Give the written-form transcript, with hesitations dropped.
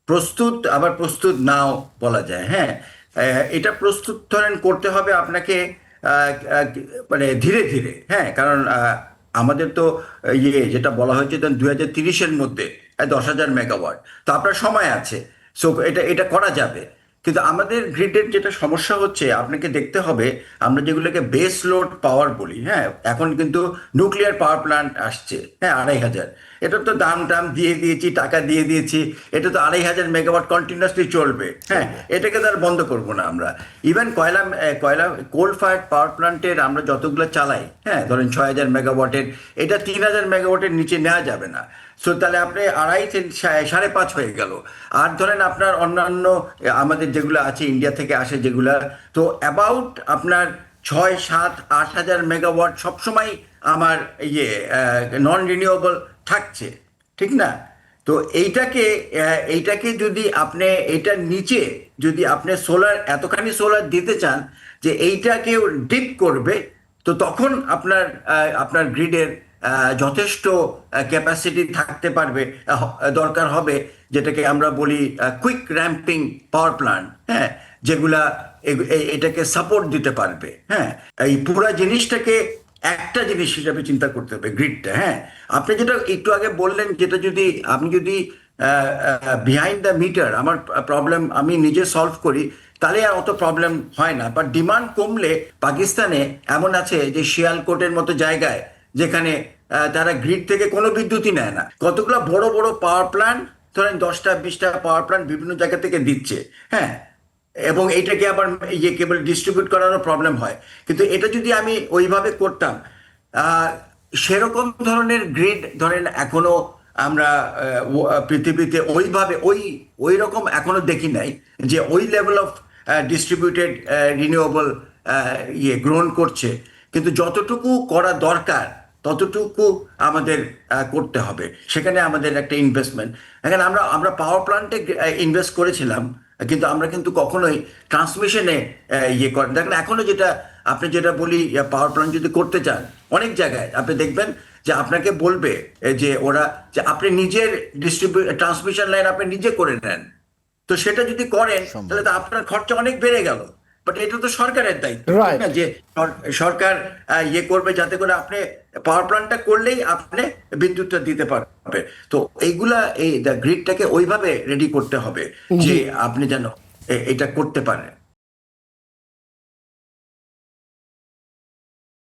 প্রস্তুত আবার প্রস্তুত নাও বলা যায়। হ্যাঁ, এটা প্রস্তুত ধরেন করতে হবে আপনাকে মানে ধীরে ধীরে। হ্যাঁ, কারণ আমাদের তো যেটা বলা হয়েছে 2030-এর মধ্যে 10,000 মেগাওয়াট, তো আপনার সময় আছে। সো এটা এটা করা যাবে। কিন্তু আমাদের গ্রিডের যেটা সমস্যা হচ্ছে, আপনাকে দেখতে হবে আমরা যেগুলোকে বেস লোড পাওয়ার বলি। হ্যাঁ, এখন কিন্তু নিউক্লিয়ার পাওয়ার প্ল্যান্ট আসছে। হ্যাঁ, 2,500, এটা তো দাম টাম দিয়ে দিয়েছি, টাকা দিয়ে দিয়েছি। এটা তো 2,500 মেগাওয়াট কন্টিনিউয়াসলি চলবে। হ্যাঁ, এটাকে তো আর বন্ধ করবো না আমরা। ইভেন কয়লা কোল ফায়ার্ড পাওয়ার প্ল্যান্টের আমরা যতগুলো চালাই, হ্যাঁ ধরেন 6,000 মেগাওয়াটের, এটা 3,000 মেগাওয়াটের নিচে নেওয়া যাবে না। সো তাহলে আপনি 2.5 থেকে 5.5 হয়ে গেল। আর ধরেন আপনার অন্যান্য আমাদের যেগুলো আছে ইন্ডিয়া থেকে আসে যেগুলা, তো অ্যাবাউট আপনার 6, 7, 8 হাজার মেগাওয়াট সবসময় আমার নন রিনিউয়েবল থাকছে, ঠিক না? তো এইটাকে যদি আপনি এটার নিচে যদি আপনি সোলার এতখানি সোলার দিতে চান যে এইটাকে ডিপ করবে, তো তখন আপনার গ্রিডের যথেষ্ট ক্যাপাসিটি থাকতে পারবে, দরকার হবে যেটাকে আমরা বলি কুইক র্যাম্পিং পাওয়ার প্ল্যান্ট। হ্যাঁ, যেগুলা এটাকে সাপোর্ট দিতে পারবে। হ্যাঁ, এই পুরা জিনিসটাকে একটা জিনিস হিসাবে চিন্তা করতে হবে গ্রিডটা। হ্যাঁ, আপনি যেটা একটু আগে বললেন, যেটা যদি আপনি যদি বিহাইন্ড দ্য মিটার আমার প্রবলেম আমি নিজে সলভ করি, তাহলে আর অত প্রবলেম হয় না। বাট ডিমান্ড কমলে পাকিস্তানে এমন আছে যে শিয়ালকোটের মতো জায়গায়, যেখানে তারা গ্রিড থেকে কোনো বিদ্যুৎই নেয় না। কতগুলো বড় বড় পাওয়ার প্ল্যান্ট, ধরেন 10টা 20টা পাওয়ার প্ল্যান্ট বিভিন্ন জায়গা থেকে দিচ্ছে। হ্যাঁ, এবং এইটাকে আবার কেবল ডিস্ট্রিবিউট করারও প্রবলেম হয়। কিন্তু এটা যদি আমি ওইভাবে করতাম, আহ, সেরকম ধরনের গ্রিড ধরেন এখনো আমরা পৃথিবীতে ওইভাবে ওই রকম এখনো দেখি নাই, যে ওই লেভেল অফ ডিস্ট্রিবিউটেড রিনিউয়েবল গ্রহণ করছে। কিন্তু যতটুকু করা দরকার ততটুকু আমাদের করতে হবে। সেখানে আমাদের একটা ইনভেস্টমেন্ট। এখানে আমরা পাওয়ার প্ল্যান্টে ইনভেস্ট করেছিলাম, কিন্তু আমরা কিন্তু কখনোই ট্রান্সমিশনে করেন। দেখেন এখনো যেটা আপনি যেটা বলি, পাওয়ার প্ল্যান্ট যদি করতে চান অনেক জায়গায় আপনি দেখবেন যে আপনাকে বলবে যে ওরা, যে আপনি নিজের ট্রান্সমিশন লাইন আপনি নিজে করে নেন। তো সেটা যদি করেন সম্ভব। তাহলে তো আপনার খরচা অনেক বেড়ে গেল। বাট এটা তো সরকারের দায়িত্ব, ঠিক রাইট। না? যে সরকার করবে যাতে করে আপনি পাওয়ার প্ল্যান্টটা করলেই আপনি বিদ্যুৎটা দিতে পারবে। তো এইগুলা গ্রিডটাকে ওইভাবে রেডি করতে হবে যে জি। আপনি যেন এটা করতে পারেন।